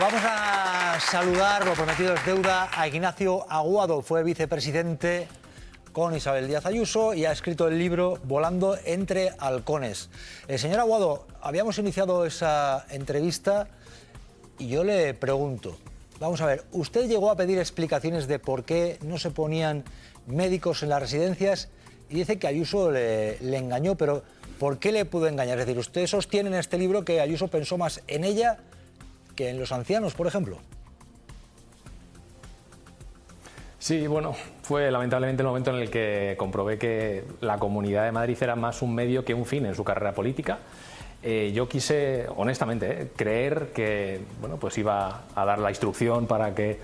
Vamos a saludar, lo prometido es deuda, a Ignacio Aguado. Fue vicepresidente con Isabel Díaz Ayuso y ha escrito el libro Volando entre halcones. Señor Aguado, habíamos iniciado esa entrevista y yo le pregunto, vamos a ver, usted llegó a pedir explicaciones de por qué no se ponían médicos en las residencias y dice que Ayuso le engañó, pero ¿por qué le pudo engañar? Es decir, usted sostiene en este libro que Ayuso pensó más en ella que en los ancianos, por ejemplo. Sí, bueno, fue lamentablemente el momento en el que comprobé que la Comunidad de Madrid era más un medio que un fin en su carrera política. Yo quise, honestamente, creer que pues iba a dar la instrucción para que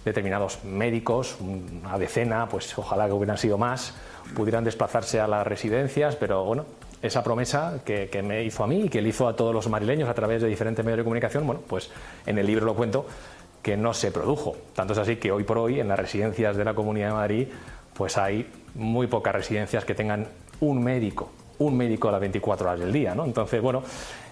determinados médicos, una decena, pues ojalá que hubieran sido más, pudieran desplazarse a las residencias, pero bueno, esa promesa que me hizo a mí y que le hizo a todos los madrileños a través de diferentes medios de comunicación, bueno, pues en el libro lo cuento, que no se produjo. Tanto es así que hoy por hoy en las residencias de la Comunidad de Madrid pues hay muy pocas residencias que tengan un médico a las 24 horas del día, ¿no? Entonces, bueno,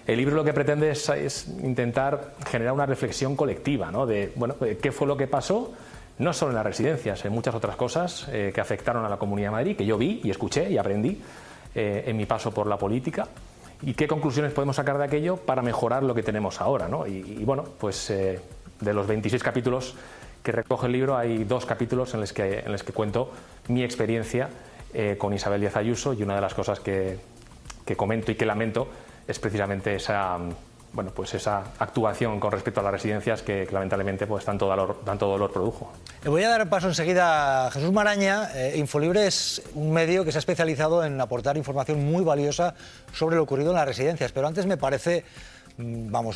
el libro lo que pretende es intentar generar una reflexión colectiva, ¿no? De, bueno, qué fue lo que pasó, no solo en las residencias, en muchas otras cosas que afectaron a la Comunidad de Madrid, que yo vi y escuché y aprendí en mi paso por la política, y qué conclusiones podemos sacar de aquello para mejorar lo que tenemos ahora, ¿no? Y bueno, pues de los 26 capítulos que recoge el libro, hay 2 capítulos en los que cuento mi experiencia con Isabel Díaz Ayuso, y una de las cosas que comento y que lamento es precisamente esa actuación con respecto a las residencias que lamentablemente pues tanto dolor produjo. Le voy a dar paso enseguida a Jesús Maraña. Infolibre es un medio que se ha especializado en aportar información muy valiosa sobre lo ocurrido en las residencias, pero antes me parece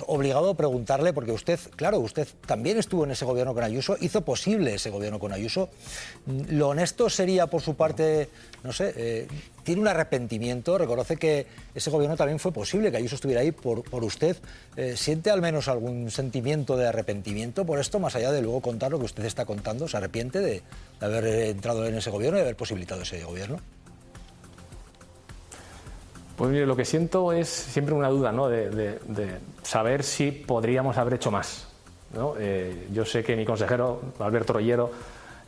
obligado a preguntarle, porque usted también estuvo en ese gobierno con Ayuso, hizo posible ese gobierno con Ayuso. Lo honesto sería por su parte, no sé, tiene un arrepentimiento, reconoce que ese gobierno también fue posible, que Ayuso estuviera ahí por usted. ¿Siente al menos algún sentimiento de arrepentimiento por esto, más allá de luego contar lo que usted está contando? ¿Se arrepiente de haber entrado en ese gobierno y de haber posibilitado ese gobierno? Pues mire, lo que siento es siempre una duda, ¿no? de saber si podríamos haber hecho más, ¿no? Yo sé que mi consejero, Alberto Rollero,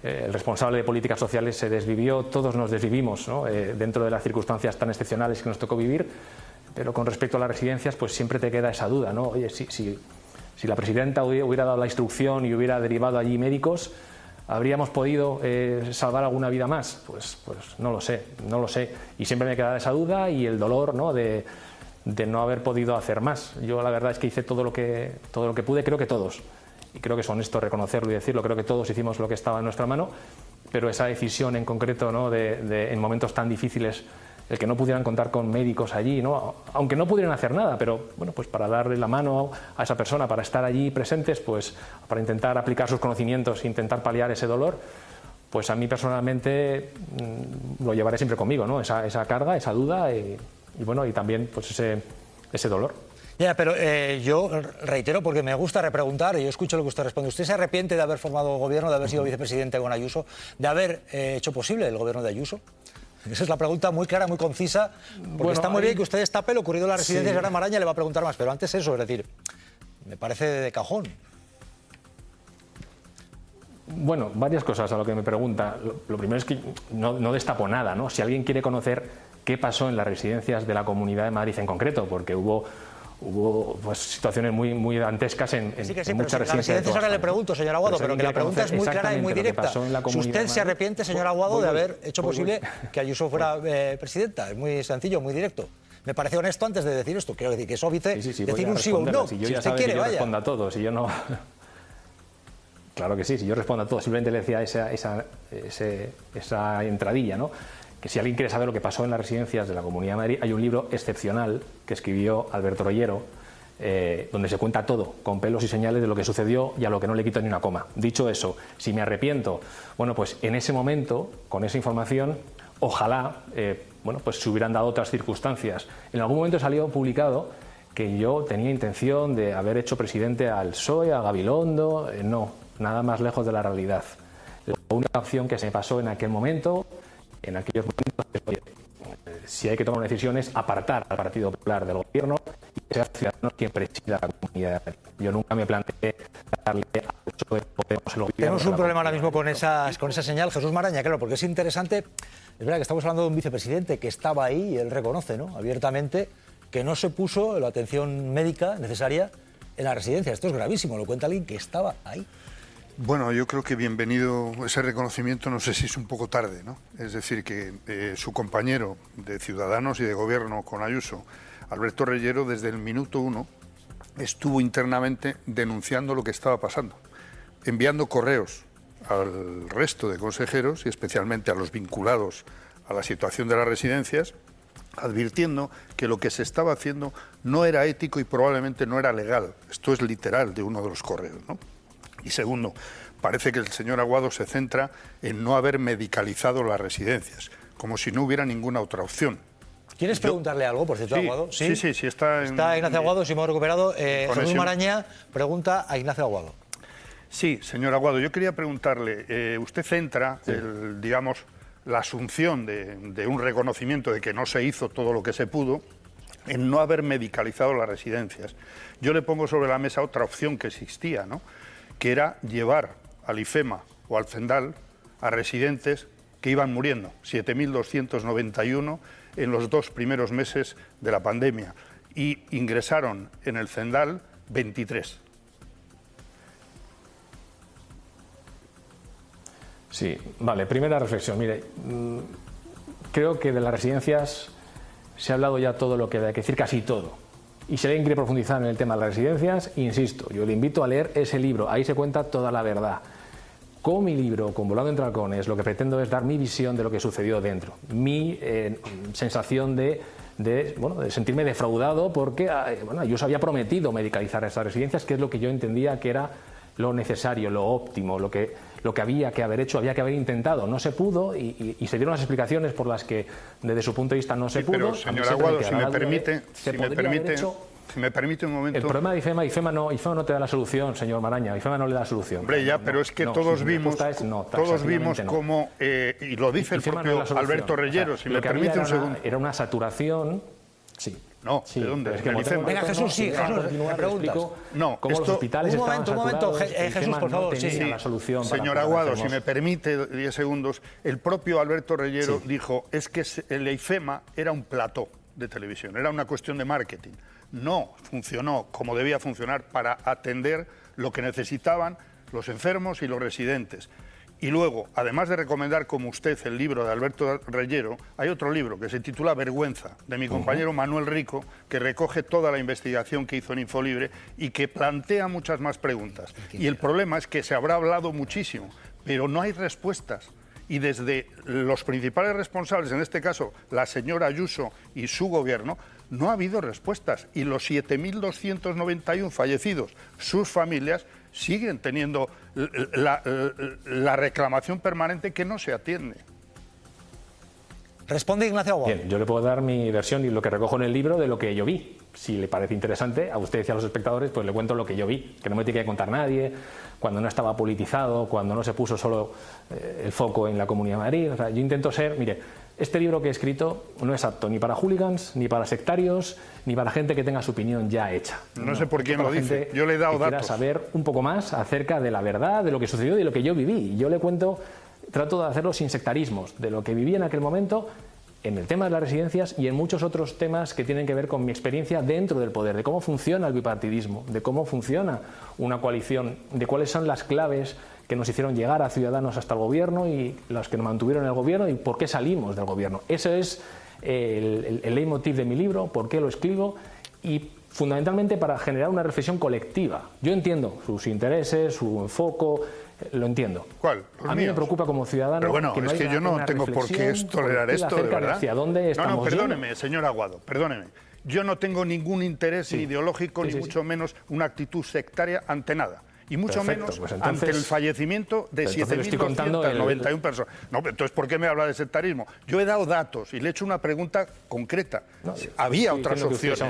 el responsable de políticas sociales, se desvivió, todos nos desvivimos, ¿no? Dentro de las circunstancias tan excepcionales que nos tocó vivir, pero con respecto a las residencias, pues siempre te queda esa duda, ¿no? Oye, si la presidenta hubiera dado la instrucción y hubiera derivado allí médicos, ¿habríamos podido salvar alguna vida más? Pues no lo sé. Y siempre me queda esa duda y el dolor, ¿no? de no haber podido hacer más. Yo la verdad es que hice todo lo que pude, creo que todos. Y creo que es honesto reconocerlo y decirlo, creo que todos hicimos lo que estaba en nuestra mano, pero esa decisión en concreto, ¿no? en momentos tan difíciles, el que no pudieran contar con médicos allí, ¿no? Aunque no pudieran hacer nada, pero bueno, pues para darle la mano a esa persona, para estar allí presentes, pues para intentar aplicar sus conocimientos e intentar paliar ese dolor, pues a mí personalmente lo llevaré siempre conmigo, ¿no? Esa carga, esa duda y también pues ese dolor. Ya, pero yo reitero, porque me gusta repreguntar, y yo escucho lo que usted responde. ¿Usted se arrepiente de haber formado gobierno, de haber sido vicepresidente con Ayuso, de haber hecho posible el gobierno de Ayuso? Esa es la pregunta muy clara, muy concisa, porque está muy bien que usted destape lo ocurrido en las residencias, y ahora Maraña le va a preguntar más, pero antes eso, es decir, me parece de cajón. Bueno, varias cosas a lo que me pregunta. Lo primero es que no destapo nada, ¿no? Si alguien quiere conocer qué pasó en las residencias de la Comunidad de Madrid en concreto, porque hubo pues, situaciones muy dantescas en muchas residencias. Ahora le pregunto, señor Aguado, pero que la pregunta es muy clara y muy directa. Si usted se arrepiente, señor Aguado, de haber hecho posible que Ayuso fuera presidenta, es muy sencillo, muy directo. Me parece honesto antes de decir esto. Quiero decir que es óbice decir un sí o un no. Si yo ya sabe que yo respondo a todo, si yo no... Claro que sí, si yo respondo a todo, simplemente le decía esa entradilla, ¿no? Que si alguien quiere saber lo que pasó en las residencias de la Comunidad de Madrid, hay un libro excepcional que escribió Alberto Rollero, donde se cuenta todo, con pelos y señales de lo que sucedió y a lo que no le quito ni una coma. Dicho eso, si me arrepiento, bueno, pues en ese momento, con esa información, ojalá, pues se hubieran dado otras circunstancias. En algún momento salió publicado que yo tenía intención de haber hecho presidente al PSOE, a Gabilondo, no, nada más lejos de la realidad. La única opción que se me pasó en aquel momento, en aquellos momentos, si hay que tomar una decisión es apartar al Partido Popular del gobierno y que sea Ciudadanos quien presida la Comunidad de Madrid. Yo nunca me planteé darle a PSOE Podemos el gobierno. Tenemos un problema ahora mismo con esa señal, Jesús Maraña, claro, porque es interesante. Es verdad que estamos hablando de un vicepresidente que estaba ahí y él reconoce, ¿no?, abiertamente que no se puso la atención médica necesaria en la residencia. Esto es gravísimo, lo cuenta alguien que estaba ahí. Bueno, yo creo que bienvenido ese reconocimiento, no sé si es un poco tarde, ¿no? Es decir, que su compañero de Ciudadanos y de Gobierno con Ayuso, Alberto Reyero, desde el minuto 1 estuvo internamente denunciando lo que estaba pasando, enviando correos al resto de consejeros y especialmente a los vinculados a la situación de las residencias, advirtiendo que lo que se estaba haciendo no era ético y probablemente no era legal. Esto es literal de uno de los correos, ¿no? Y segundo, parece que el señor Aguado se centra en no haber medicalizado las residencias, como si no hubiera ninguna otra opción. ¿Quieres preguntarle algo, por cierto, sí, Aguado? Sí, está Ignacio Aguado, si hemos recuperado. Jesús Maraña pregunta a Ignacio Aguado. Sí, señor Aguado, yo quería preguntarle, usted centra, digamos, la asunción de un reconocimiento de que no se hizo todo lo que se pudo en no haber medicalizado las residencias. Yo le pongo sobre la mesa otra opción que existía, ¿no?, que era llevar al IFEMA o al CENDAL a residentes que iban muriendo, 7.291 en los 2 primeros meses de la pandemia, y ingresaron en el CENDAL 23. Sí, vale, primera reflexión. Mire, creo que de las residencias se ha hablado ya todo lo que hay que decir, casi todo. Y si alguien quiere profundizar en el tema de las residencias, insisto, yo le invito a leer ese libro, ahí se cuenta toda la verdad. Con mi libro, con Volando entre Halcones, lo que pretendo es dar mi visión de lo que sucedió dentro, mi sensación de sentirme defraudado porque Ayuso había prometido medicalizar esas residencias, que es lo que yo entendía que era lo necesario, lo óptimo, lo que había que haber hecho, había que haber intentado. No se pudo y se dieron las explicaciones por las que desde su punto de vista no se pudo. Pero, señor Aguado, si me permite un momento. El problema de IFEMA no te da la solución, señor Maraña. IFEMA no le da la solución. Hombre, ya, pero es que todos vimos cómo, y lo dice el propio Alberto Reyero, si me permite un segundo. Era una saturación, sí. No, ¿de dónde? Es que venga, Jesús, sí, Jesús, me preguntas. No, cómo los hospitales estaban saturados, Jesús, por favor, sí. La solución señor Aguado, si me permite 10 segundos, el propio Alberto Reyero dijo, es que el IFEMA era un plató de televisión, era una cuestión de marketing. No funcionó como debía funcionar para atender lo que necesitaban los enfermos y los residentes. Y luego, además de recomendar como usted el libro de Alberto Reyero, hay otro libro que se titula Vergüenza, de mi compañero Manuel Rico, que recoge toda la investigación que hizo en Infolibre y que plantea muchas más preguntas. Y el problema es que se habrá hablado muchísimo, pero no hay respuestas. Y desde los principales responsables, en este caso la señora Ayuso y su gobierno, no ha habido respuestas. Y los 7.291 fallecidos, sus familias, siguen teniendo la reclamación permanente que no se atiende. Responde Ignacio Aguado. Bien, yo le puedo dar mi versión y lo que recojo en el libro de lo que yo vi. Si le parece interesante, a usted y a los espectadores, pues le cuento lo que yo vi, que no me tiene que contar nadie, cuando no estaba politizado, cuando no se puso solo el foco en la Comunidad de Madrid. O sea, yo intento ser, mire, este libro que he escrito no es apto ni para hooligans, ni para sectarios, ni para gente que tenga su opinión ya hecha. No sé por quién lo dice, yo le he dado datos. Quiera saber un poco más acerca de la verdad, de lo que sucedió y de lo que yo viví. Y yo le cuento, trato de hacerlo sin sectarismos, de lo que viví en aquel momento, en el tema de las residencias y en muchos otros temas que tienen que ver con mi experiencia dentro del poder, de cómo funciona el bipartidismo, de cómo funciona una coalición, de cuáles son las claves que nos hicieron llegar a Ciudadanos hasta el gobierno y las que nos mantuvieron en el gobierno y por qué salimos del gobierno. Ese es el leitmotiv de mi libro, por qué lo escribo y fundamentalmente para generar una reflexión colectiva. Yo entiendo sus intereses, su enfoque, lo entiendo. ¿Cuál? A mí me preocupa como ciudadano. Pero bueno, que no es que yo no tengo por qué tolerar esto, de verdad. Hacia dónde estamos perdóneme, señor Aguado, perdóneme. Yo no tengo ningún interés ideológico, ni mucho menos una actitud sectaria ante nada. Y mucho menos pues ante el fallecimiento de 7.291 personas. No, entonces, ¿por qué me habla de sectarismo? Yo he dado datos y le he hecho una pregunta concreta. Había otras opciones.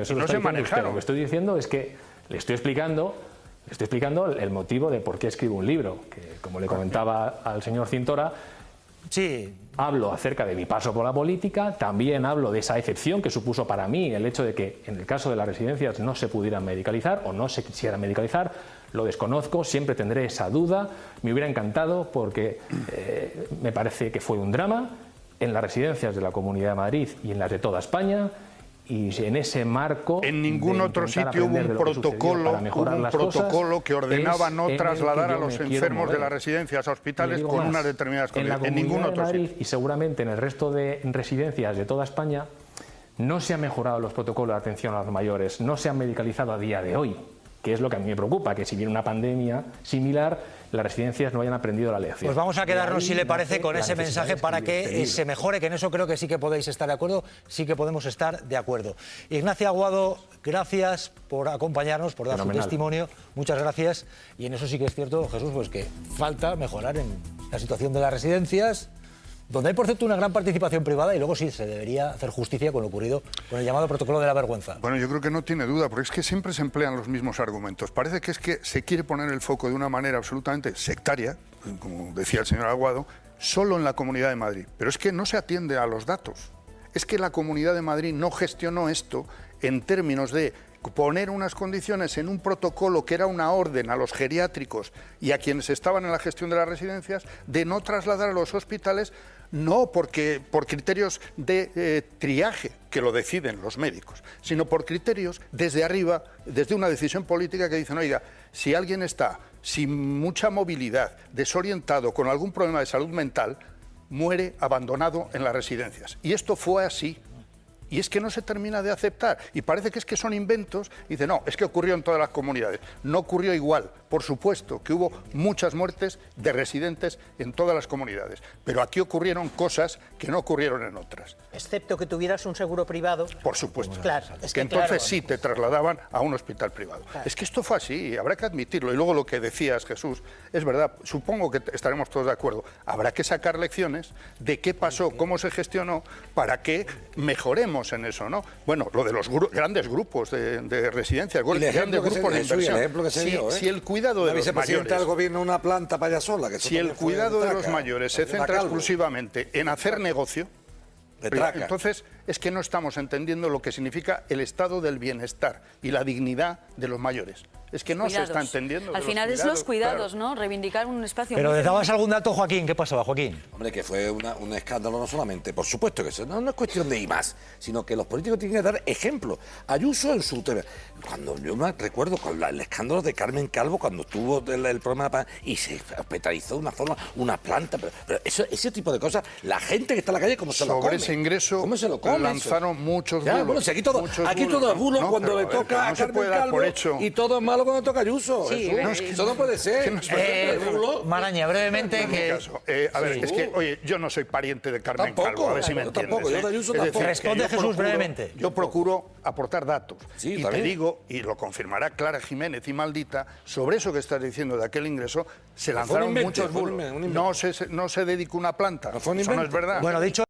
Eso no se manejaron. Lo que estoy diciendo es que le estoy explicando el motivo de por qué escribo un libro, que como le comentaba al señor Cintora, Sí. Hablo acerca de mi paso por la política, también hablo de esa excepción que supuso para mí el hecho de que en el caso de las residencias no se pudieran medicalizar o no se quisieran medicalizar. Lo desconozco, siempre tendré esa duda. Me hubiera encantado porque me parece que fue un drama en las residencias de la Comunidad de Madrid y en las de toda España. Y en ese marco... En ningún otro sitio hubo un protocolo que ordenaba no trasladar a los enfermos de las residencias a hospitales con unas determinadas condiciones. En ningún otro sitio. Y seguramente en el resto de residencias de toda España no se han mejorado los protocolos de atención a los mayores, no se han medicalizado a día de hoy, que es lo que a mí me preocupa, que si viene una pandemia similar, las residencias no hayan aprendido la lección. Pues vamos a quedarnos, si le parece, con ese mensaje para que se mejore, que en eso creo que sí que podéis estar de acuerdo, sí que podemos estar de acuerdo. Ignacio Aguado, gracias por acompañarnos, por dar su testimonio, muchas gracias. Y en eso sí que es cierto, Jesús, pues que falta mejorar en la situación de las residencias, donde hay, por cierto, una gran participación privada, y luego sí se debería hacer justicia con lo ocurrido con el llamado protocolo de la vergüenza. Bueno, yo creo que no tiene duda, porque es que siempre se emplean los mismos argumentos. Parece que es que se quiere poner el foco de una manera absolutamente sectaria, como decía el señor Aguado, solo en la Comunidad de Madrid. Pero es que no se atiende a los datos. Es que la Comunidad de Madrid no gestionó esto en términos de poner unas condiciones en un protocolo que era una orden a los geriátricos y a quienes estaban en la gestión de las residencias de no trasladar a los hospitales, no por criterios de triaje, que lo deciden los médicos, sino por criterios desde arriba, desde una decisión política que dicen, oiga, si alguien está sin mucha movilidad, desorientado, con algún problema de salud mental, muere abandonado en las residencias. Y esto fue así. Y es que no se termina de aceptar. Y parece que es que son inventos. Y dice, no, es que ocurrió en todas las comunidades. No ocurrió igual. Por supuesto que hubo muchas muertes de residentes en todas las comunidades. Pero aquí ocurrieron cosas que no ocurrieron en otras. Excepto que tuvieras un seguro privado. Por supuesto. Claro. Es que entonces sí te trasladaban a un hospital privado. Claro. Es que esto fue así y habrá que admitirlo. Y luego lo que decías, Jesús, es verdad. Supongo que estaremos todos de acuerdo. Habrá que sacar lecciones de qué pasó, cómo se gestionó, para que mejoremos en eso, ¿no? Bueno, lo de los grandes grupos de residencias, grandes grupos de inversión. Si el cuidado de los mayores... del gobierno una planta para allá sola. Que si el cuidado de los mayores se centra exclusivamente en hacer negocio, entonces es que no estamos entendiendo lo que significa el estado del bienestar y la dignidad de los mayores. Es que no se está entendiendo. Al final es los cuidados, claro, ¿no? Reivindicar un espacio. Pero le dabas algún dato, Joaquín. ¿Qué pasaba, Joaquín? Hombre, que fue un escándalo no solamente, por supuesto que eso no es cuestión de ir más, sino que los políticos tienen que dar ejemplo. Ayuso en su tema. Cuando yo me recuerdo con el escándalo de Carmen Calvo, cuando tuvo el problema y se hospitalizó de una forma, una planta, pero ese tipo de cosas, la gente que está en la calle, ¿cómo se lo come? Sobre ese ingreso ¿cómo se lo come lanzaron muchos bulos. Bueno, si aquí todo es bulo, ¿no? Cuando le toca a Carmen Calvo y todo es malo cuando toca a Ayuso. Sí, eso no puede ser. Maraña, brevemente. A ver, es que, oye, yo no soy pariente de Carmen Calvo, a ver si me entiendes. Yo de Ayuso tampoco. Responde Jesús brevemente. Yo procuro aportar datos. Sí, y te digo, y lo confirmará Clara Jiménez y Maldita, sobre eso que estás diciendo de aquel ingreso, se lanzaron muchos bulos. No se dedicó una planta. Eso no es verdad. Bueno, dicho